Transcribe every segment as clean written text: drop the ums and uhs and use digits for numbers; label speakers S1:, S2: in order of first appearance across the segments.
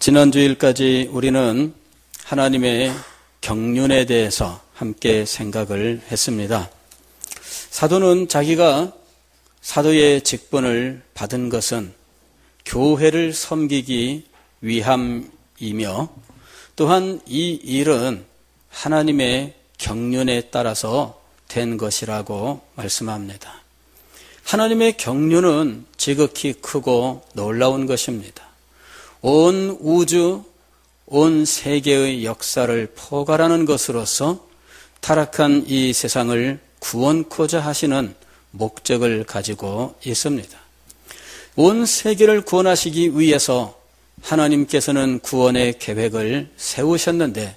S1: 지난 주일까지 우리는 하나님의 경륜에 대해서 함께 생각을 했습니다. 사도는 자기가 사도의 직분을 받은 것은 교회를 섬기기 위함이며 또한 이 일은 하나님의 경륜에 따라서 된 것이라고 말씀합니다. 하나님의 경륜은 지극히 크고 놀라운 것입니다. 온 우주, 온 세계의 역사를 포괄하는 것으로서 타락한 이 세상을 구원코자 하시는 목적을 가지고 있습니다. 온 세계를 구원하시기 위해서 하나님께서는 구원의 계획을 세우셨는데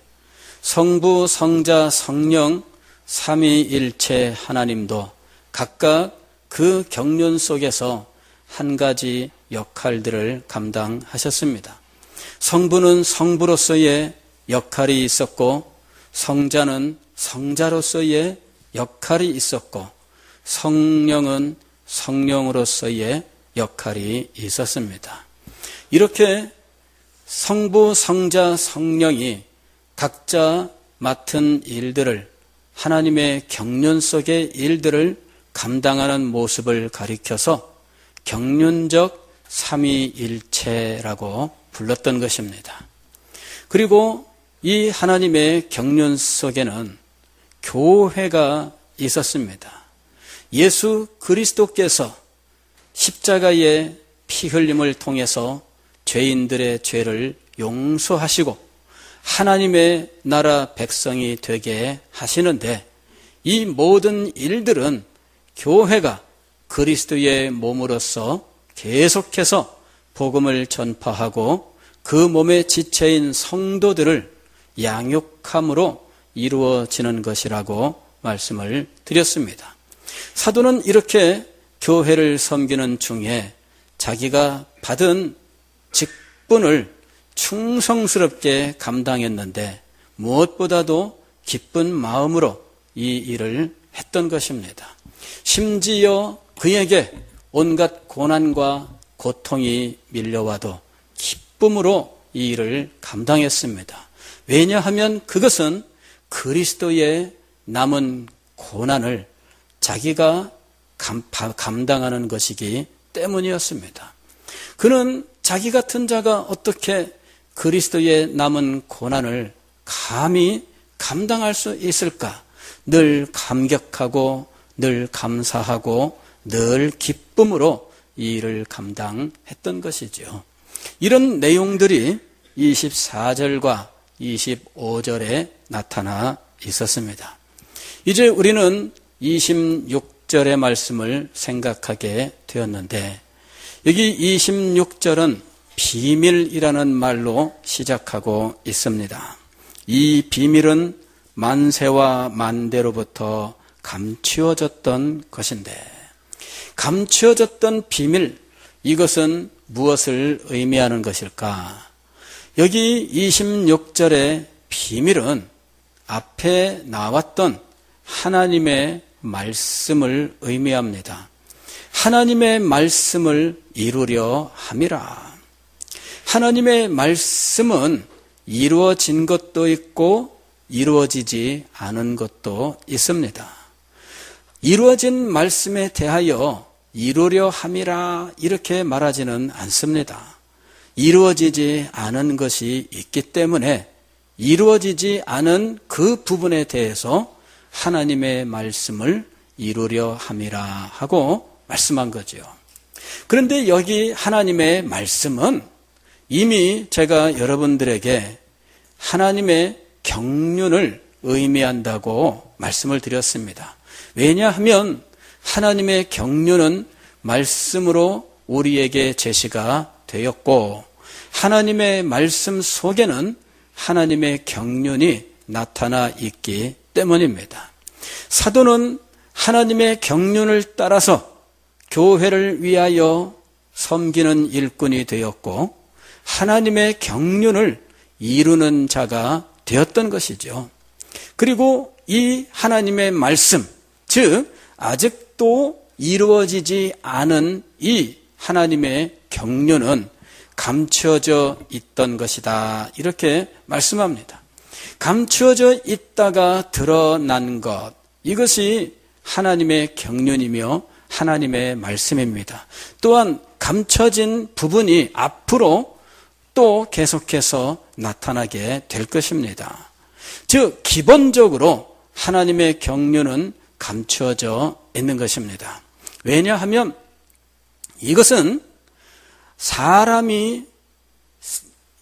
S1: 성부, 성자, 성령, 삼위일체 하나님도 각각 그 경륜 속에서 한 가지 역할들을 감당하셨습니다. 성부는 성부로서의 역할이 있었고 성자는 성자로서의 역할이 있었고 성령은 성령으로서의 역할이 있었습니다. 이렇게 성부, 성자, 성령이 각자 맡은 일들을 하나님의 경륜 속의 일들을 감당하는 모습을 가리켜서 경륜적 삼위일체라고 불렀던 것입니다. 그리고 이 하나님의 경륜 속에는 교회가 있었습니다. 예수 그리스도께서 십자가의 피 흘림을 통해서 죄인들의 죄를 용서하시고 하나님의 나라 백성이 되게 하시는데 이 모든 일들은 교회가 그리스도의 몸으로서 계속해서 복음을 전파하고 그 몸의 지체인 성도들을 양육함으로 이루어지는 것이라고 말씀을 드렸습니다. 사도는 이렇게 교회를 섬기는 중에 자기가 받은 직분을 충성스럽게 감당했는데 무엇보다도 기쁜 마음으로 이 일을 했던 것입니다. 심지어 그에게 온갖 고난과 고통이 밀려와도 기쁨으로 이 일을 감당했습니다. 왜냐하면 그것은 그리스도의 남은 고난을 자기가 감당하는 것이기 때문이었습니다. 그는 자기 같은 자가 어떻게 그리스도의 남은 고난을 감히 감당할 수 있을까? 늘 감격하고 늘 감사하고 늘 기쁨으로 이 일을 감당했던 것이죠. 이런 내용들이 24절과 25절에 나타나 있었습니다. 이제 우리는 26절의 말씀을 생각하게 되었는데 여기 26절은 비밀이라는 말로 시작하고 있습니다. 이 비밀은 만세와 만대로부터 감추어졌던 것인데 감추어졌던 비밀, 이것은 무엇을 의미하는 것일까? 여기 26절의 비밀은 앞에 나왔던 하나님의 말씀을 의미합니다. 하나님의 말씀을 이루려 함이라. 하나님의 말씀은 이루어진 것도 있고 이루어지지 않은 것도 있습니다. 이루어진 말씀에 대하여 이루려 함이라 이렇게 말하지는 않습니다. 이루어지지 않은 것이 있기 때문에 이루어지지 않은 그 부분에 대해서 하나님의 말씀을 이루려 함이라 하고 말씀한 거죠. 그런데 여기 하나님의 말씀은 이미 제가 여러분들에게 하나님의 경륜을 의미한다고 말씀을 드렸습니다. 왜냐하면 하나님의 경륜은 말씀으로 우리에게 제시가 되었고 하나님의 말씀 속에는 하나님의 경륜이 나타나 있기 때문입니다. 사도는 하나님의 경륜을 따라서 교회를 위하여 섬기는 일꾼이 되었고 하나님의 경륜을 이루는 자가 되었던 것이죠. 그리고 이 하나님의 말씀, 즉 아직도 이루어지지 않은 이 하나님의 경륜은 감추어져 있던 것이다. 이렇게 말씀합니다. 감추어져 있다가 드러난 것, 이것이 하나님의 경륜이며 하나님의 말씀입니다. 또한 감춰진 부분이 앞으로 또 계속해서 나타나게 될 것입니다. 즉 기본적으로 하나님의 경륜은 감추어져 있는 것입니다. 왜냐하면 이것은 사람이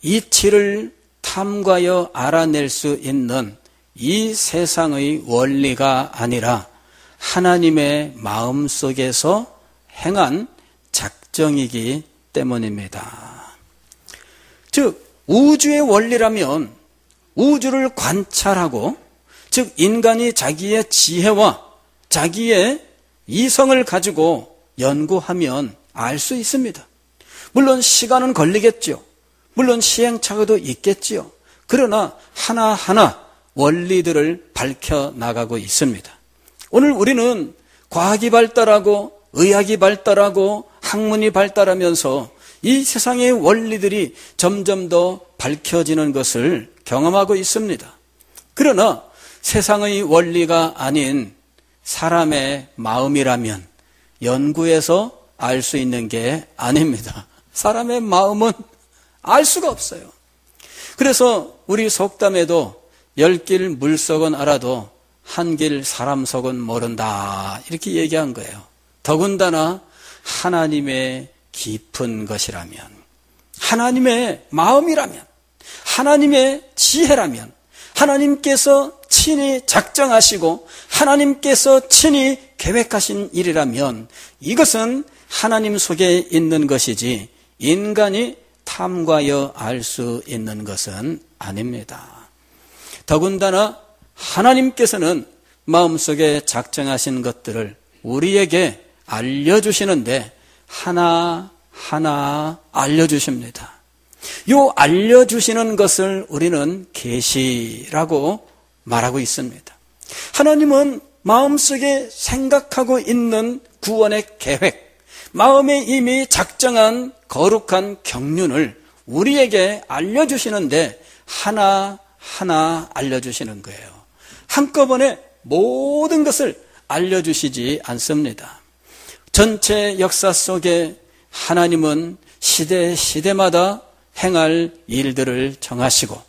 S1: 이치를 탐구하여 알아낼 수 있는 이 세상의 원리가 아니라 하나님의 마음속에서 행한 작정이기 때문입니다. 즉 우주의 원리라면 우주를 관찰하고, 즉 인간이 자기의 지혜와 자기의 이성을 가지고 연구하면 알 수 있습니다. 물론 시간은 걸리겠죠. 물론 시행착오도 있겠지요. 그러나 하나하나 원리들을 밝혀나가고 있습니다. 오늘 우리는 과학이 발달하고 의학이 발달하고 학문이 발달하면서 이 세상의 원리들이 점점 더 밝혀지는 것을 경험하고 있습니다. 그러나 세상의 원리가 아닌 사람의 마음이라면 연구해서 알 수 있는 게 아닙니다. 사람의 마음은 알 수가 없어요. 그래서 우리 속담에도 10길 물속은 알아도 한 길 사람 속은 모른다, 이렇게 얘기한 거예요. 더군다나 하나님의 깊은 것이라면, 하나님의 마음이라면, 하나님의 지혜라면, 하나님께서 친히 작정하시고 하나님께서 친히 계획하신 일이라면 이것은 하나님 속에 있는 것이지 인간이 탐구하여 알 수 있는 것은 아닙니다. 더군다나 하나님께서는 마음속에 작정하신 것들을 우리에게 알려주시는데 하나하나 알려주십니다. 요 알려주시는 것을 우리는 계시라고 말하고 있습니다. 하나님은 마음속에 생각하고 있는 구원의 계획, 마음에 이미 작정한 거룩한 경륜을 우리에게 알려주시는데 하나하나 알려주시는 거예요. 한꺼번에 모든 것을 알려주시지 않습니다. 전체 역사 속에 하나님은 시대마다 행할 일들을 정하시고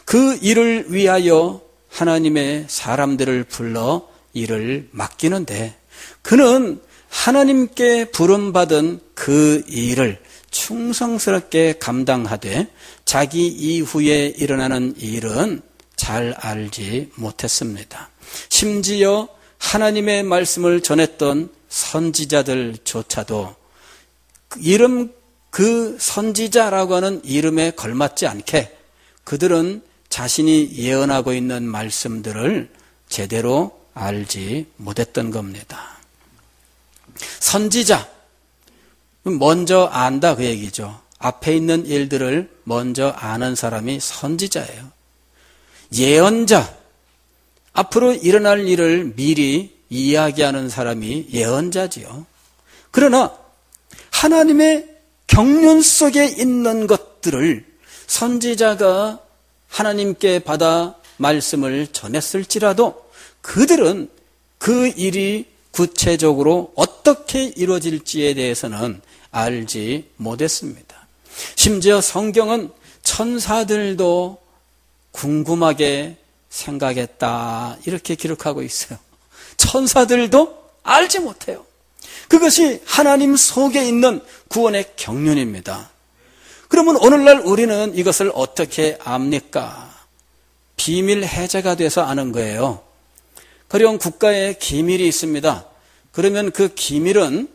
S1: 그 일을 위하여 하나님의 사람들을 불러 일을 맡기는데 그는 하나님께 부름받은 그 일을 충성스럽게 감당하되 자기 이후에 일어나는 일은 잘 알지 못했습니다. 심지어 하나님의 말씀을 전했던 선지자들조차도 그 선지자라고 하는 이름에 걸맞지 않게 그들은 자신이 예언하고 있는 말씀들을 제대로 알지 못했던 겁니다. 선지자, 먼저 안다 그 얘기죠. 앞에 있는 일들을 먼저 아는 사람이 선지자예요. 예언자, 앞으로 일어날 일을 미리 이야기하는 사람이 예언자지요. 그러나 하나님의 경륜 속에 있는 것들을 선지자가 하나님께 받아 말씀을 전했을지라도 그들은 그 일이 구체적으로 어떻게 이루어질지에 대해서는 알지 못했습니다. 심지어 성경은 천사들도 궁금하게 생각했다 이렇게 기록하고 있어요. 천사들도 알지 못해요. 그것이 하나님 속에 있는 구원의 경륜입니다. 그러면 오늘날 우리는 이것을 어떻게 압니까? 비밀 해제가 돼서 아는 거예요. 가령 국가에 기밀이 있습니다. 그러면 그 기밀은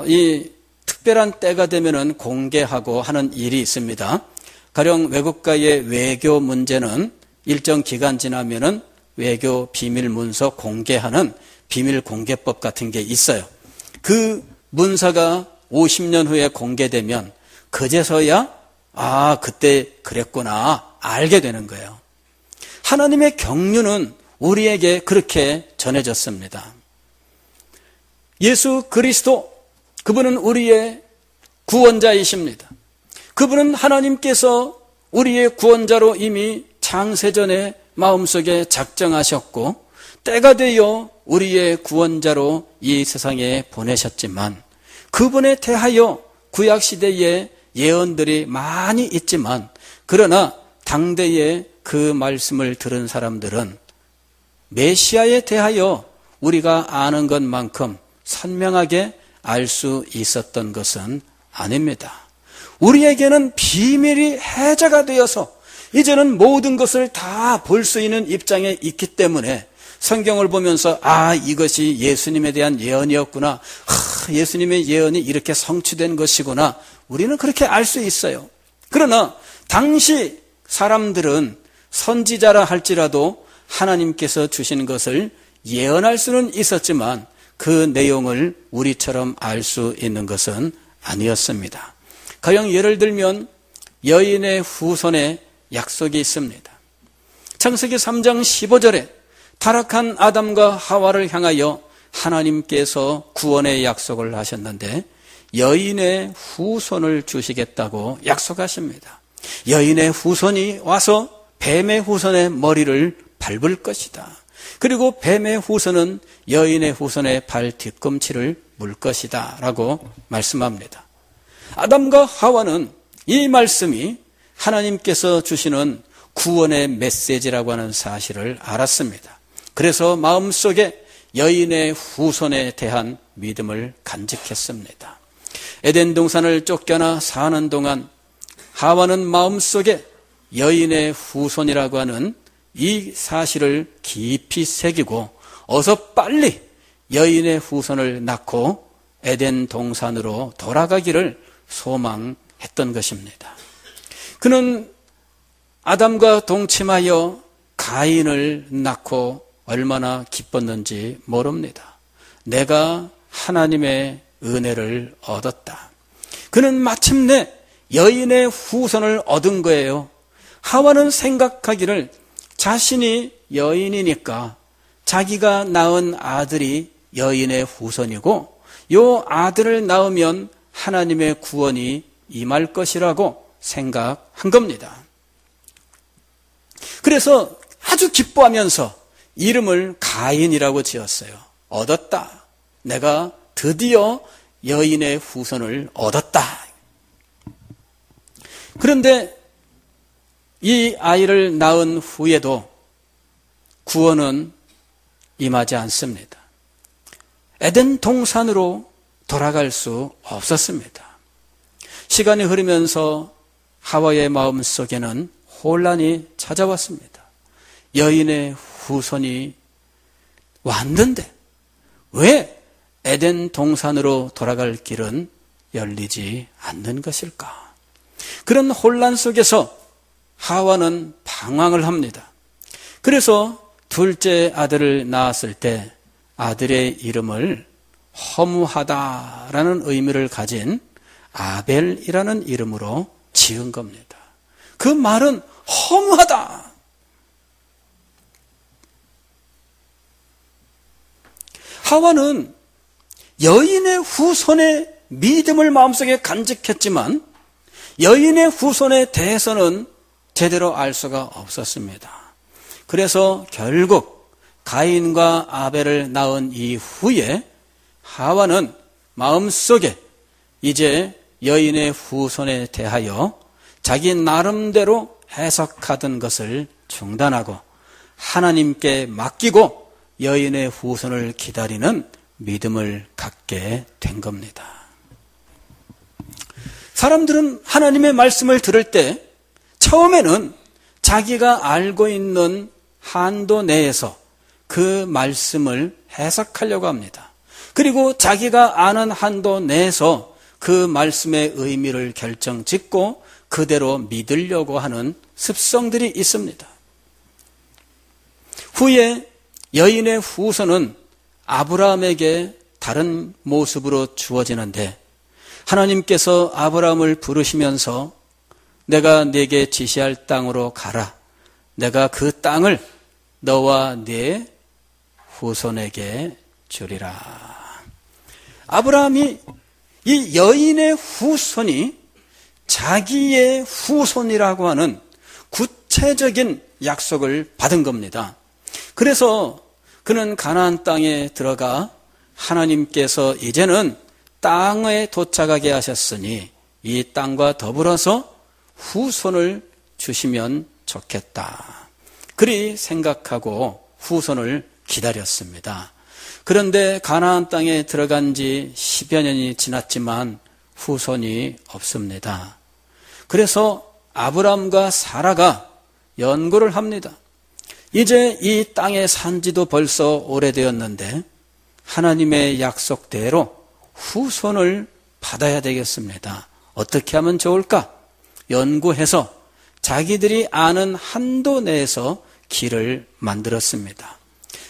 S1: 이 특별한 때가 되면은 공개하고 하는 일이 있습니다. 가령 외국과의 외교 문제는 일정 기간 지나면은 외교 비밀 문서 공개하는 비밀 공개법 같은 게 있어요. 그 문서가 50년 후에 공개되면 그제서야 그때 그랬구나 알게 되는 거예요. 하나님의 경륜은 우리에게 그렇게 전해졌습니다. 예수 그리스도, 그분은 우리의 구원자이십니다. 그분은 하나님께서 우리의 구원자로 이미 창세전에 마음속에 작정하셨고 때가 되어 우리의 구원자로 이 세상에 보내셨지만 그분에 대하여 구약시대에 예언들이 많이 있지만 그러나 당대에 그 말씀을 들은 사람들은 메시아에 대하여 우리가 아는 것만큼 선명하게 알 수 있었던 것은 아닙니다. 우리에게는 비밀이 해제가 되어서 이제는 모든 것을 다 볼 수 있는 입장에 있기 때문에 성경을 보면서 이것이 예수님에 대한 예언이었구나. 예수님의 예언이 이렇게 성취된 것이구나. 우리는 그렇게 알 수 있어요. 그러나 당시 사람들은 선지자라 할지라도 하나님께서 주신 것을 예언할 수는 있었지만 그 내용을 우리처럼 알 수 있는 것은 아니었습니다. 가령 예를 들면 여인의 후손의 약속이 있습니다. 창세기 3장 15절에 타락한 아담과 하와를 향하여 하나님께서 구원의 약속을 하셨는데 여인의 후손을 주시겠다고 약속하십니다. 여인의 후손이 와서 뱀의 후손의 머리를 밟을 것이다. 그리고 뱀의 후손은 여인의 후손의 발 뒤꿈치를 물 것이다 라고 말씀합니다. 아담과 하와는 이 말씀이 하나님께서 주시는 구원의 메시지라고 하는 사실을 알았습니다. 그래서 마음속에 여인의 후손에 대한 믿음을 간직했습니다. 에덴 동산을 쫓겨나 사는 동안 하와는 마음속에 여인의 후손이라고 하는 이 사실을 깊이 새기고 어서 빨리 여인의 후손을 낳고 에덴 동산으로 돌아가기를 소망했던 것입니다. 그는 아담과 동침하여 가인을 낳고 얼마나 기뻤는지 모릅니다. 내가 하나님의 은혜를 얻었다. 그는 마침내 여인의 후손을 얻은 거예요. 하와는 생각하기를 자신이 여인이니까 자기가 낳은 아들이 여인의 후손이고 이 아들을 낳으면 하나님의 구원이 임할 것이라고 생각한 겁니다. 그래서 아주 기뻐하면서 이름을 가인이라고 지었어요. 얻었다. 내가 드디어 여인의 후손을 얻었다. 그런데 이 아이를 낳은 후에도 구원은 임하지 않습니다. 에덴 동산으로 돌아갈 수 없었습니다. 시간이 흐르면서 하와의 마음속에는 혼란이 찾아왔습니다. 여인의 후손이 왔는데 왜 에덴 동산으로 돌아갈 길은 열리지 않는 것일까? 그런 혼란 속에서 하와는 방황을 합니다. 그래서 둘째 아들을 낳았을 때 아들의 이름을 허무하다라는 의미를 가진 아벨이라는 이름으로 지은 겁니다. 그 말은 허무하다. 하와는 여인의 후손의 믿음을 마음속에 간직했지만 여인의 후손에 대해서는 제대로 알 수가 없었습니다. 그래서 결국 가인과 아벨을 낳은 이후에 하와는 마음속에 이제 여인의 후손에 대하여 자기 나름대로 해석하던 것을 중단하고 하나님께 맡기고 여인의 후손을 기다리는 믿음을 갖게 된 겁니다. 사람들은 하나님의 말씀을 들을 때 처음에는 자기가 알고 있는 한도 내에서 그 말씀을 해석하려고 합니다. 그리고 자기가 아는 한도 내에서 그 말씀의 의미를 결정짓고 그대로 믿으려고 하는 습성들이 있습니다. 후에 여인의 후손은 아브라함에게 다른 모습으로 주어지는데 하나님께서 아브라함을 부르시면서 내가 네게 지시할 땅으로 가라. 내가 그 땅을 너와 네 후손에게 주리라. 아브라함이 이 여인의 후손이 자기의 후손이라고 하는 구체적인 약속을 받은 겁니다. 그래서 그는 가나안 땅에 들어가 하나님께서 이제는 땅에 도착하게 하셨으니 이 땅과 더불어서 후손을 주시면 좋겠다. 그리 생각하고 후손을 기다렸습니다. 그런데 가나안 땅에 들어간 지 10여 년이 지났지만 후손이 없습니다. 그래서 아브람과 사라가 연구를 합니다. 이제 이 땅에 산 지도 벌써 오래되었는데 하나님의 약속대로 후손을 받아야 되겠습니다. 어떻게 하면 좋을까? 연구해서 자기들이 아는 한도 내에서 길을 만들었습니다.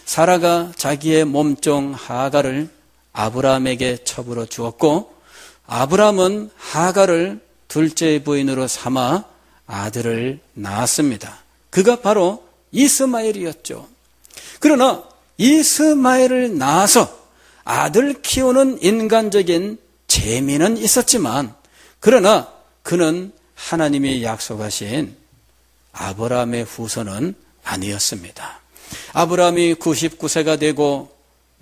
S1: 사라가 자기의 몸종 하갈을 아브라함에게 첩으로 주었고 아브라함은 하갈을 둘째 부인으로 삼아 아들을 낳았습니다. 그가 바로 이스마엘이었죠. 그러나 이스마엘을 낳아서 아들 키우는 인간적인 재미는 있었지만 그러나 그는 하나님이 약속하신 아브라함의 후손은 아니었습니다. 아브라함이 99세가 되고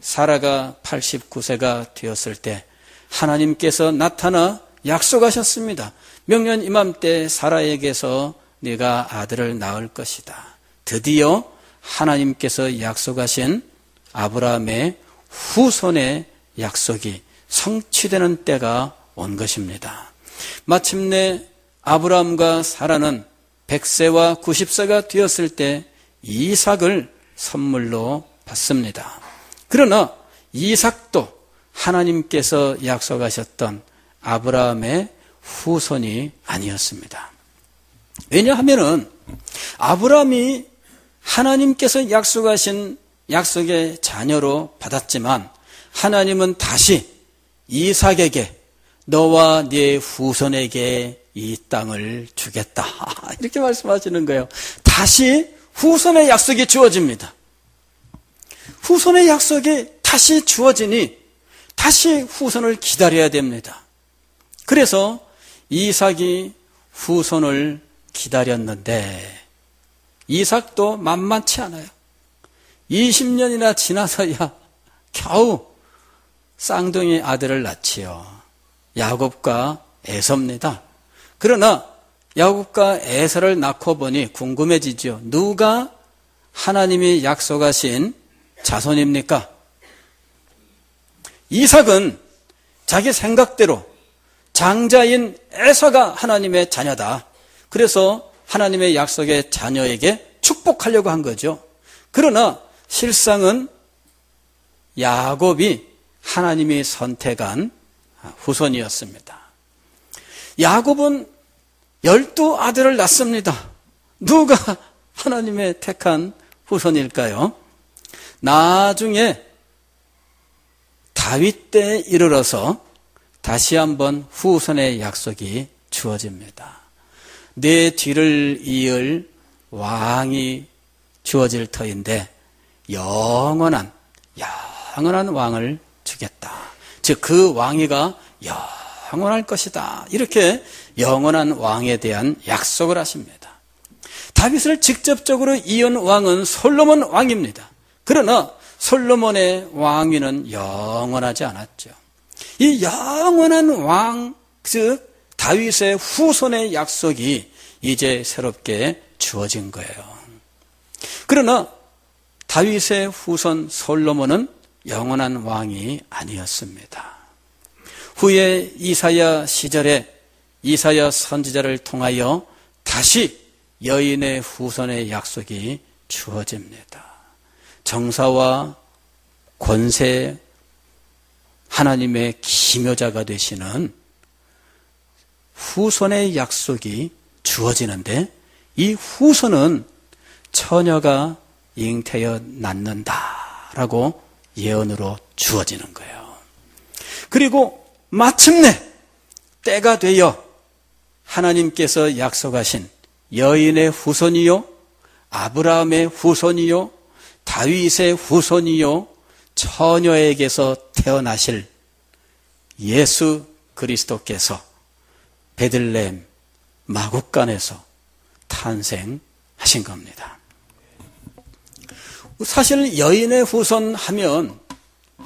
S1: 사라가 89세가 되었을 때 하나님께서 나타나 약속하셨습니다. 명년 이맘때 사라에게서 네가 아들을 낳을 것이다. 드디어 하나님께서 약속하신 아브라함의 후손의 약속이 성취되는 때가 온 것입니다. 마침내 아브라함과 사라는 100세와 90세가 되었을 때 이삭을 선물로 받습니다. 그러나 이삭도 하나님께서 약속하셨던 아브라함의 후손이 아니었습니다. 왜냐하면은 아브라함이 하나님께서 약속하신 약속의 자녀로 받았지만 하나님은 다시 이삭에게 너와 네 후손에게 이 땅을 주겠다. 이렇게 말씀하시는 거예요. 다시 후손의 약속이 주어집니다. 후손의 약속이 다시 주어지니 다시 후손을 기다려야 됩니다. 그래서 이삭이 후손을 기다렸는데 이삭도 만만치 않아요. 20년이나 지나서야 겨우 쌍둥이 아들을 낳지요. 야곱과 에서입니다. 그러나 야곱과 에서를 낳고 보니 궁금해지죠. 누가 하나님이 약속하신 자손입니까? 이삭은 자기 생각대로 장자인 에서가 하나님의 자녀다. 그래서 하나님의 약속의 자녀에게 축복하려고 한 거죠. 그러나 실상은 야곱이 하나님이 선택한 후손이었습니다. 야곱은 12아들을 낳습니다. 누가 하나님의 택한 후손일까요? 나중에 다윗 때에 이르러서 다시 한번 후손의 약속이 주어집니다. 내 뒤를 이을 왕이 주어질 터인데 영원한 왕을 주겠다. 즉 그 왕위가 영원할 것이다. 이렇게 영원한 왕에 대한 약속을 하십니다. 다윗을 직접적으로 이은 왕은 솔로몬 왕입니다. 그러나 솔로몬의 왕위는 영원하지 않았죠. 이 영원한 왕, 즉 다윗의 후손의 약속이 이제 새롭게 주어진 거예요. 그러나 다윗의 후손 솔로몬은 영원한 왕이 아니었습니다. 후에 이사야 시절에 이사야 선지자를 통하여 다시 여인의 후손의 약속이 주어집니다. 정사와 권세, 하나님의 기묘자가 되시는 후손의 약속이 주어지는데 이 후손은 처녀가 잉태여 낳는다라고 예언으로 주어지는 거예요. 그리고 마침내 때가 되어 하나님께서 약속하신 여인의 후손이요, 아브라함의 후손이요, 다윗의 후손이요, 처녀에게서 태어나실 예수 그리스도께서 베들레헴 마국간에서 탄생하신 겁니다. 사실 여인의 후손 하면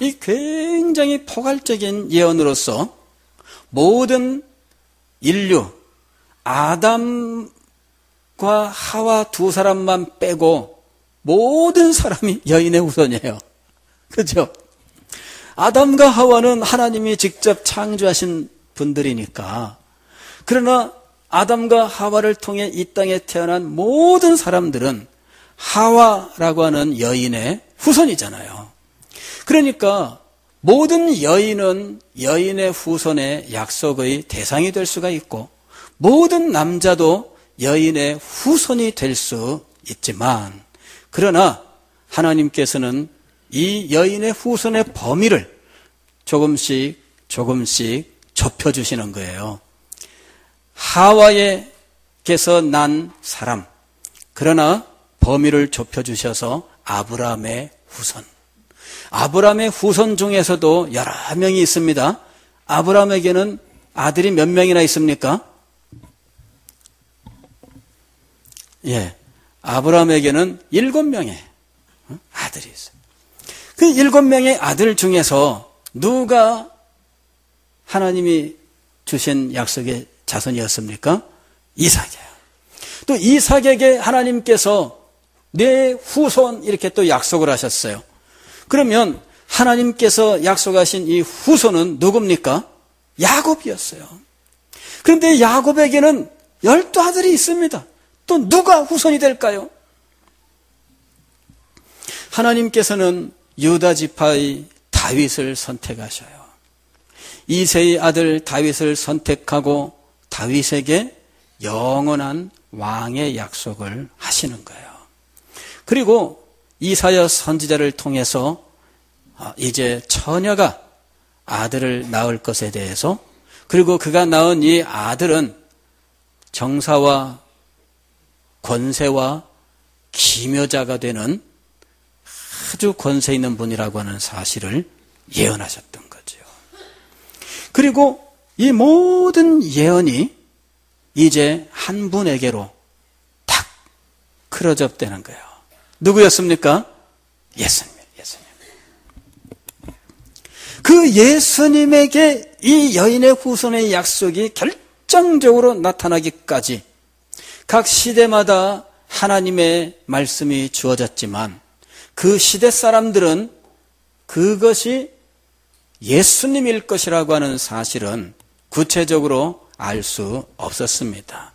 S1: 이 굉장히 포괄적인 예언으로서 모든 인류, 아담과 하와 두 사람만 빼고 모든 사람이 여인의 후손이에요. 그렇죠? 아담과 하와는 하나님이 직접 창조하신 분들이니까. 그러나 아담과 하와를 통해 이 땅에 태어난 모든 사람들은 하와라고 하는 여인의 후손이잖아요. 그러니까 모든 여인은 여인의 후손의 약속의 대상이 될 수가 있고, 모든 남자도 여인의 후손이 될 수 있지만, 그러나 하나님께서는 이 여인의 후손의 범위를 조금씩 좁혀주시는 거예요. 하와에게서 난 사람, 그러나 범위를 좁혀주셔서 아브라함의 후손. 아브라함의 후손 중에서도 여러 명이 있습니다. 아브라함에게는 아들이 몇 명이나 있습니까? 예, 아브라함에게는 7명의 아들이 있어요. 그 7명의 아들 중에서 누가 하나님이 주신 약속의 자손이었습니까? 이삭이에요. 또 이삭에게 하나님께서 내 후손 이렇게 또 약속을 하셨어요. 그러면 하나님께서 약속하신 이 후손은 누굽니까? 야곱이었어요. 그런데 야곱에게는 12아들이 있습니다. 또 누가 후손이 될까요? 하나님께서는 유다 지파의 다윗을 선택하셔요. 이새의 아들 다윗을 선택하고 다윗에게 영원한 왕의 약속을 하시는 거예요. 그리고 이사야 선지자를 통해서 이제 처녀가 아들을 낳을 것에 대해서, 그리고 그가 낳은 이 아들은 정사와 권세와 기묘자가 되는 아주 권세 있는 분이라고 하는 사실을 예언하셨던 거죠. 그리고 이 모든 예언이 이제 한 분에게로 탁 크로즈업되는 거예요. 누구였습니까? 예수님. 그 예수님에게 이 여인의 후손의 약속이 결정적으로 나타나기까지 각 시대마다 하나님의 말씀이 주어졌지만, 그 시대 사람들은 그것이 예수님일 것이라고 하는 사실은 구체적으로 알 수 없었습니다.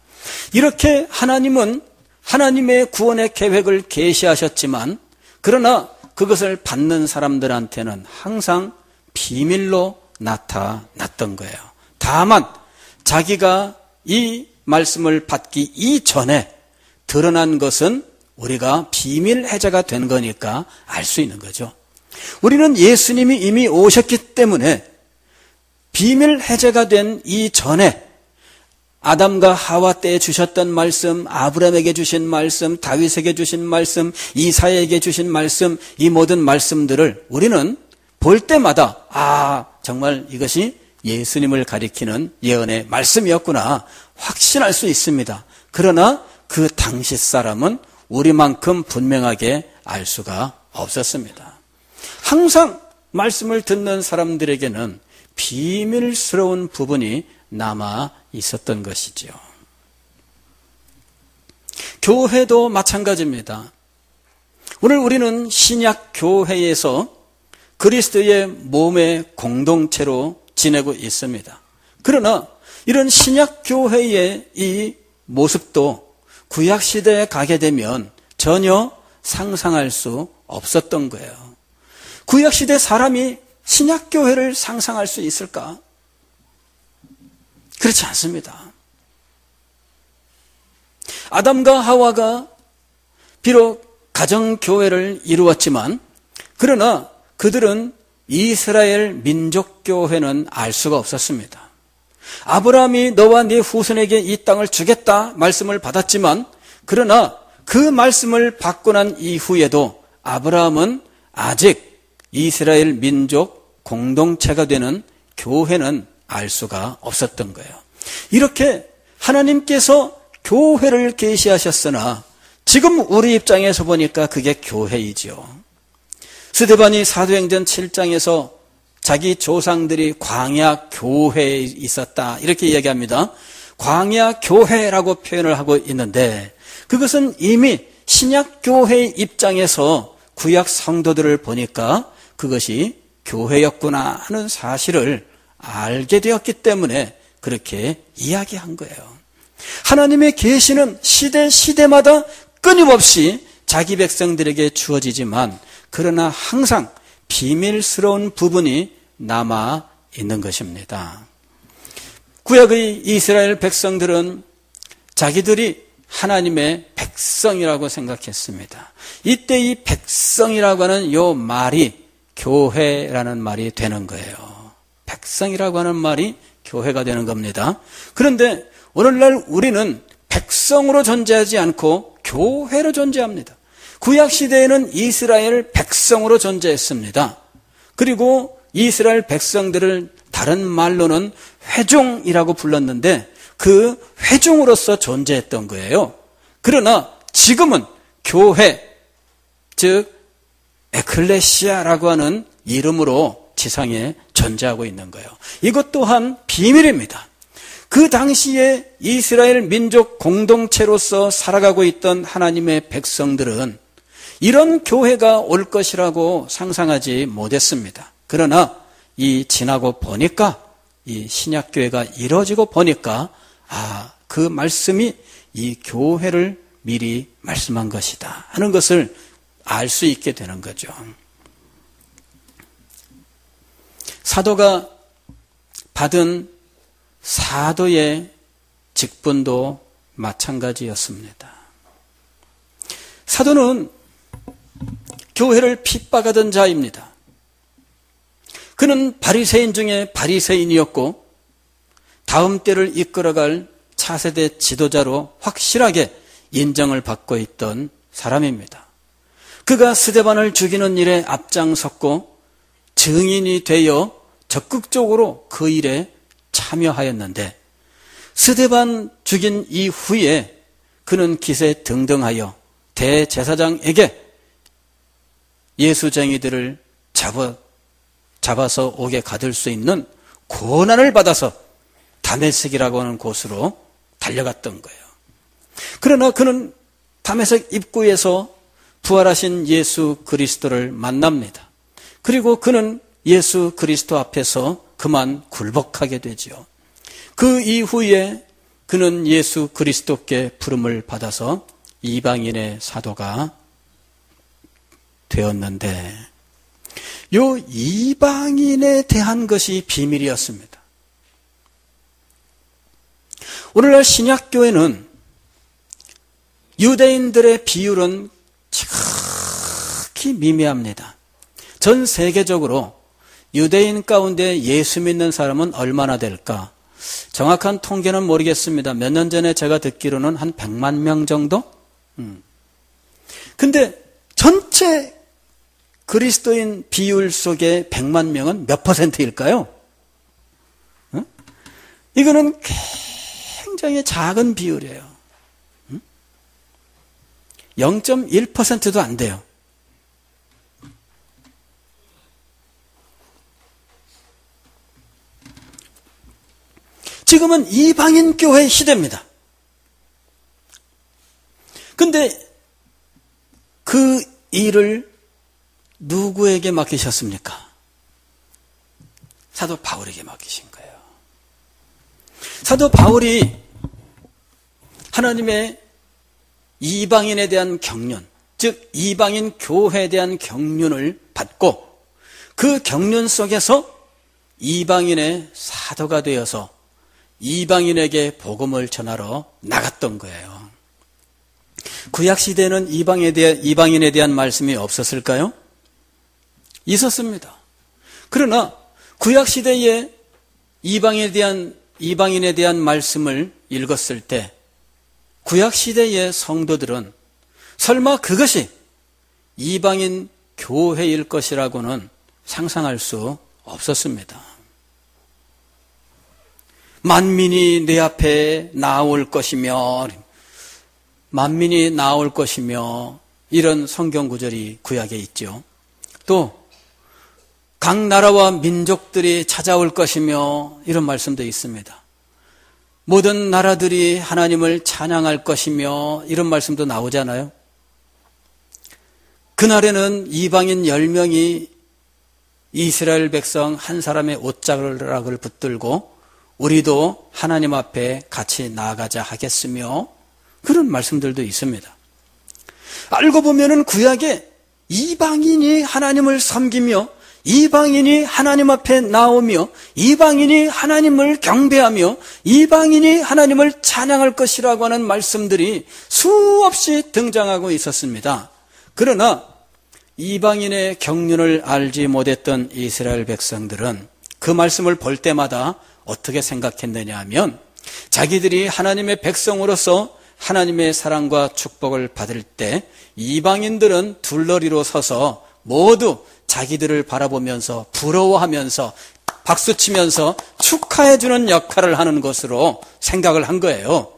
S1: 이렇게 하나님은 하나님의 구원의 계획을 계시하셨지만, 그러나 그것을 받는 사람들한테는 항상 비밀로 나타났던 거예요. 다만 자기가 이 말씀을 받기 이전에 드러난 것은 우리가 비밀 해제가 된 거니까 알 수 있는 거죠. 우리는 예수님이 이미 오셨기 때문에 비밀 해제가 된 이전에 아담과 하와 때에 주셨던 말씀, 아브라함에게 주신 말씀, 다윗에게 주신 말씀, 이사야에게 주신 말씀, 이 모든 말씀들을 우리는 볼 때마다 정말 이것이 예수님을 가리키는 예언의 말씀이었구나 확신할 수 있습니다. 그러나 그 당시 사람은 우리만큼 분명하게 알 수가 없었습니다. 항상 말씀을 듣는 사람들에게는 비밀스러운 부분이 남아 있었던 것이지요. 교회도 마찬가지입니다. 오늘 우리는 신약 교회에서 그리스도의 몸의 공동체로 지내고 있습니다. 그러나 이런 신약 교회의 이 모습도 구약 시대에 가게 되면 전혀 상상할 수 없었던 거예요. 구약 시대 사람이 신약 교회를 상상할 수 있을까? 그렇지 않습니다. 아담과 하와가 비록 가정교회를 이루었지만, 그러나 그들은 이스라엘 민족교회는 알 수가 없었습니다. 아브라함이 너와 네 후손에게 이 땅을 주겠다 말씀을 받았지만, 그러나 그 말씀을 받고 난 이후에도 아브라함은 아직 이스라엘 민족 공동체가 되는 교회는 알 수가 없었던 거예요. 이렇게 하나님께서 교회를 계시하셨으나 지금 우리 입장에서 보니까 그게 교회이지요. 스데반이 사도행전 7장에서 자기 조상들이 광야 교회에 있었다 이렇게 이야기합니다. 광야 교회라고 표현을 하고 있는데 그것은 이미 신약 교회의 입장에서 구약 성도들을 보니까 그것이 교회였구나 하는 사실을 알게 되었기 때문에 그렇게 이야기한 거예요. 하나님의 계시는 시대마다 끊임없이 자기 백성들에게 주어지지만 그러나 항상 비밀스러운 부분이 남아 있는 것입니다. 구약의 이스라엘 백성들은 자기들이 하나님의 백성이라고 생각했습니다. 이때 이 백성이라고 하는 이 말이 교회라는 말이 되는 거예요. 백성이라고 하는 말이 교회가 되는 겁니다. 그런데 오늘날 우리는 백성으로 존재하지 않고 교회로 존재합니다. 구약시대에는 이스라엘 백성으로 존재했습니다. 그리고 이스라엘 백성들을 다른 말로는 회중이라고 불렀는데 그 회중으로서 존재했던 거예요. 그러나 지금은 교회, 즉 에클레시아라고 하는 이름으로 지상에 존재하고 있는 거예요. 이것 또한 비밀입니다. 그 당시에 이스라엘 민족 공동체로서 살아가고 있던 하나님의 백성들은 이런 교회가 올 것이라고 상상하지 못했습니다. 그러나 이 지나고 보니까 이 신약교회가 이루어지고 보니까 그 말씀이 이 교회를 미리 말씀한 것이다 하는 것을 알 수 있게 되는 거죠. 사도가 받은 사도의 직분도 마찬가지였습니다. 사도는 교회를 핍박하던 자입니다. 그는 바리새인 중에 바리새인이었고 다음 때를 이끌어갈 차세대 지도자로 확실하게 인정을 받고 있던 사람입니다. 그가 스데반을 죽이는 일에 앞장섰고 증인이 되어 적극적으로 그 일에 참여하였는데 스데반 죽인 이후에 그는 기세등등하여 대제사장에게 예수쟁이들을 잡아서 옥에 가둘 수 있는 고난을 받아서 다메섹이라고 하는 곳으로 달려갔던 거예요. 그러나 그는 다메섹 입구에서 부활하신 예수 그리스도를 만납니다. 그리고 그는 예수 그리스도 앞에서 그만 굴복하게 되죠. 그 이후에 그는 예수 그리스도께 부름을 받아서 이방인의 사도가 되었는데 요 이방인에 대한 것이 비밀이었습니다. 오늘날 신약교회는 유대인들의 비율은 지극히 미미합니다. 전 세계적으로 유대인 가운데 예수 믿는 사람은 얼마나 될까? 정확한 통계는 모르겠습니다. 몇 년 전에 제가 듣기로는 한 100만 명 정도? 근데 전체 그리스도인 비율 속에 100만 명은 몇 %일까요? 이거는 굉장히 작은 비율이에요. 0.1%도 안 돼요. 지금은 이방인 교회 시대입니다. 근데 그 일을 누구에게 맡기셨습니까? 사도 바울에게 맡기신 거예요. 사도 바울이 하나님의 이방인에 대한 경륜, 즉 이방인 교회에 대한 경륜을 받고 그 경륜 속에서 이방인의 사도가 되어서 이방인에게 복음을 전하러 나갔던 거예요. 구약시대에는 이방인에 대한 말씀이 없었을까요? 있었습니다. 그러나 구약시대에 이방인에 대한 말씀을 읽었을 때 구약시대의 성도들은 설마 그것이 이방인 교회일 것이라고는 상상할 수 없었습니다. 만민이 내 앞에 나올 것이며, 만민이 나올 것이며, 이런 성경 구절이 구약에 있죠. 또 각 나라와 민족들이 찾아올 것이며, 이런 말씀도 있습니다. 모든 나라들이 하나님을 찬양할 것이며, 이런 말씀도 나오잖아요. 그날에는 이방인 10명이 이스라엘 백성 한 사람의 옷자락을 붙들고 우리도 하나님 앞에 같이 나아가자 하겠으며, 그런 말씀들도 있습니다. 알고 보면은 구약에 이방인이 하나님을 섬기며, 이방인이 하나님 앞에 나오며, 이방인이 하나님을 경배하며, 이방인이 하나님을 찬양할 것이라고 하는 말씀들이 수없이 등장하고 있었습니다. 그러나 이방인의 경륜을 알지 못했던 이스라엘 백성들은 그 말씀을 볼 때마다 어떻게 생각했느냐 하면, 자기들이 하나님의 백성으로서 하나님의 사랑과 축복을 받을 때 이방인들은 둘러리로 서서 모두 자기들을 바라보면서 부러워하면서 박수치면서 축하해주는 역할을 하는 것으로 생각을 한 거예요.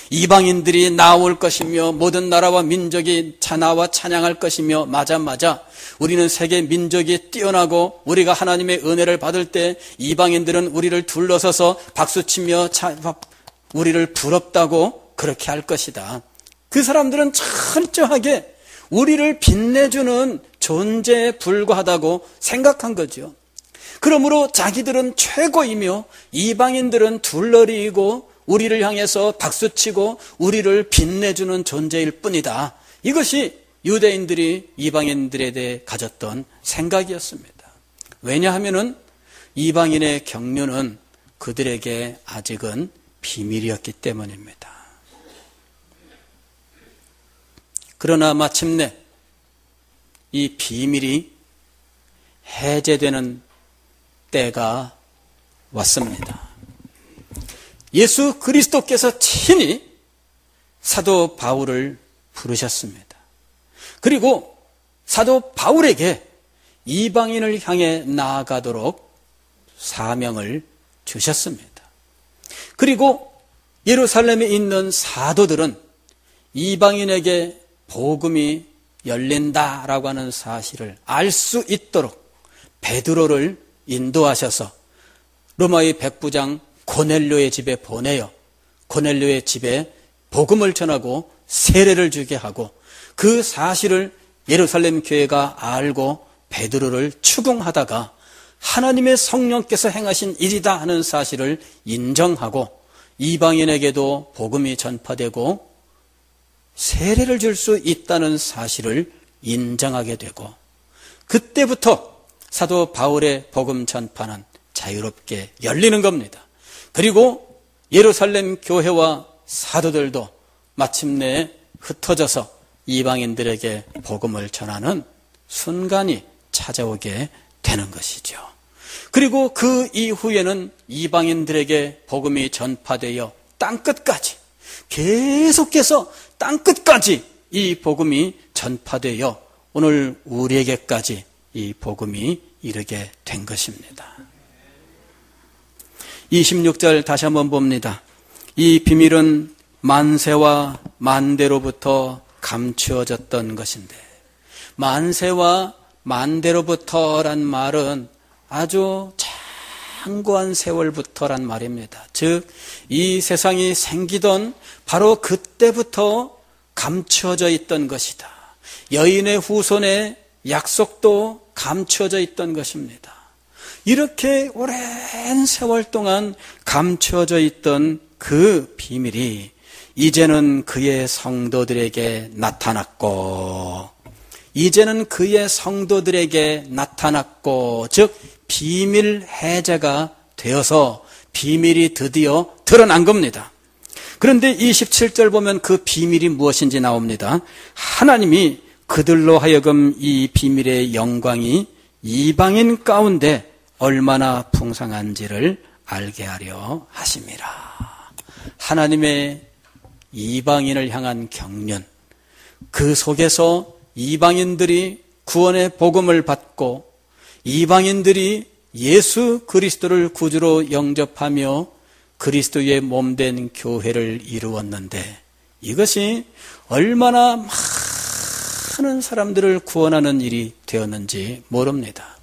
S1: 이방인들이 나올 것이며 모든 나라와 민족이 나와 찬양할 것이며, 맞아. 우리는 세계 민족이 뛰어나고 우리가 하나님의 은혜를 받을 때 이방인들은 우리를 둘러서서 박수치며 우리를 부럽다고 그렇게 할 것이다. 그 사람들은 철저하게 우리를 빛내주는 존재에 불과하다고 생각한 거죠. 그러므로 자기들은 최고이며 이방인들은 둘러리이고 우리를 향해서 박수치고 우리를 빛내주는 존재일 뿐이다. 이것이 유대인들이 이방인들에 대해 가졌던 생각이었습니다. 왜냐하면은 이방인의 경륜은 그들에게 아직은 비밀이었기 때문입니다. 그러나 마침내 이 비밀이 해제되는 때가 왔습니다. 예수 그리스도께서 친히 사도 바울을 부르셨습니다. 그리고 사도 바울에게 이방인을 향해 나아가도록 사명을 주셨습니다. 그리고 예루살렘에 있는 사도들은 이방인에게 복음이 열린다라고 하는 사실을 알 수 있도록 베드로를 인도하셔서 로마의 백부장 고넬료의 집에 보내요. 고넬료의 집에 복음을 전하고 세례를 주게 하고, 그 사실을 예루살렘 교회가 알고 베드로를 추궁하다가 하나님의 성령께서 행하신 일이다 하는 사실을 인정하고 이방인에게도 복음이 전파되고 세례를 줄 수 있다는 사실을 인정하게 되고, 그때부터 사도 바울의 복음 전파는 자유롭게 열리는 겁니다. 그리고 예루살렘 교회와 사도들도 마침내 흩어져서 이방인들에게 복음을 전하는 순간이 찾아오게 되는 것이죠. 그리고 그 이후에는 이방인들에게 복음이 전파되어 땅끝까지, 계속해서 땅끝까지 이 복음이 전파되어 오늘 우리에게까지 이 복음이 이르게 된 것입니다. 26절 다시 한번 봅니다. 이 비밀은 만세와 만대로부터 감추어졌던 것인데, 만세와 만대로부터란 말은 아주 장구한 세월부터란 말입니다. 즉, 이 세상이 생기던 바로 그때부터 감추어져 있던 것이다. 여인의 후손의 약속도 감추어져 있던 것입니다. 이렇게 오랜 세월 동안 감추어져 있던 그 비밀이 이제는 그의 성도들에게 나타났고, 이제는 그의 성도들에게 나타났고, 즉 비밀 해제가 되어서 비밀이 드디어 드러난 겁니다. 그런데 27절 보면 그 비밀이 무엇인지 나옵니다. 하나님이 그들로 하여금 이 비밀의 영광이 이방인 가운데 얼마나 풍성한지를 알게 하려 하심이라. 하나님의 이방인을 향한 경륜, 그 속에서 이방인들이 구원의 복음을 받고 이방인들이 예수 그리스도를 구주로 영접하며 그리스도의 몸된 교회를 이루었는데 이것이 얼마나 많은 사람들을 구원하는 일이 되었는지 모릅니다.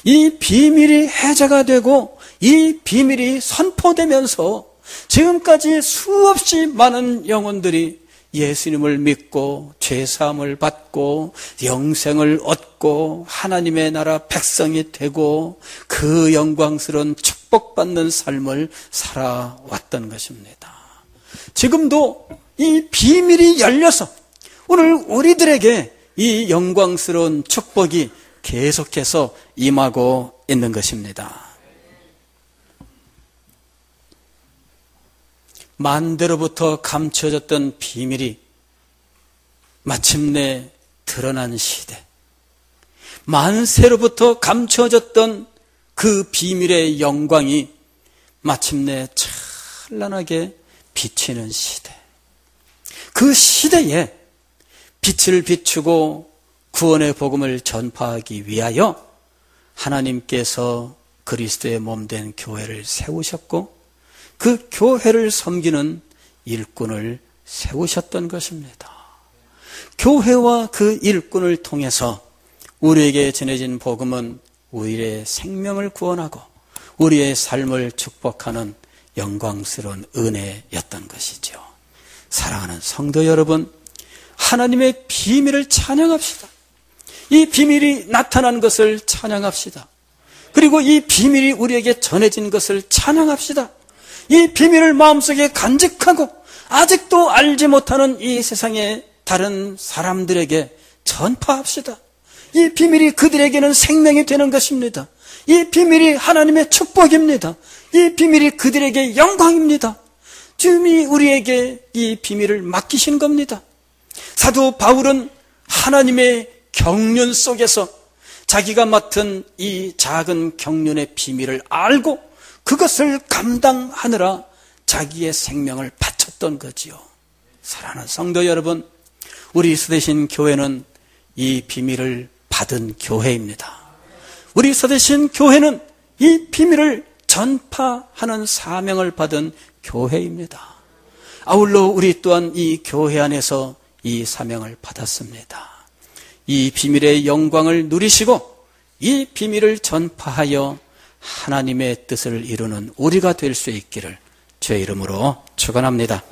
S1: 이 비밀이 해제가 되고 이 비밀이 선포되면서 지금까지 수없이 많은 영혼들이 예수님을 믿고 죄사함을 받고 영생을 얻고 하나님의 나라 백성이 되고 그 영광스러운 축복받는 삶을 살아왔던 것입니다. 지금도 이 비밀이 열려서 오늘 우리들에게 이 영광스러운 축복이 계속해서 임하고 있는 것입니다. 만대로부터 감춰졌던 비밀이 마침내 드러난 시대, 만세로부터 감춰졌던 그 비밀의 영광이 마침내 찬란하게 비치는 시대, 그 시대에 빛을 비추고 구원의 복음을 전파하기 위하여 하나님께서 그리스도의 몸된 교회를 세우셨고 그 교회를 섬기는 일꾼을 세우셨던 것입니다. 교회와 그 일꾼을 통해서 우리에게 전해진 복음은 우리의 생명을 구원하고 우리의 삶을 축복하는 영광스러운 은혜였던 것이죠. 사랑하는 성도 여러분, 하나님의 비밀을 찬양합시다. 이 비밀이 나타난 것을 찬양합시다. 그리고 이 비밀이 우리에게 전해진 것을 찬양합시다. 이 비밀을 마음속에 간직하고 아직도 알지 못하는 이 세상의 다른 사람들에게 전파합시다. 이 비밀이 그들에게는 생명이 되는 것입니다. 이 비밀이 하나님의 축복입니다. 이 비밀이 그들에게 영광입니다. 주님이 우리에게 이 비밀을 맡기신 겁니다. 사도 바울은 하나님의 경륜 속에서 자기가 맡은 이 작은 경륜의 비밀을 알고 그것을 감당하느라 자기의 생명을 바쳤던 거지요. 사랑하는 성도 여러분, 우리 서대신 교회는 이 비밀을 받은 교회입니다. 우리 서대신 교회는 이 비밀을 전파하는 사명을 받은 교회입니다. 아울러 우리 또한 이 교회 안에서 이 사명을 받았습니다. 이 비밀의 영광을 누리시고 이 비밀을 전파하여 하나님의 뜻을 이루는 우리가 될 수 있기를 주의 이름으로 축원합니다.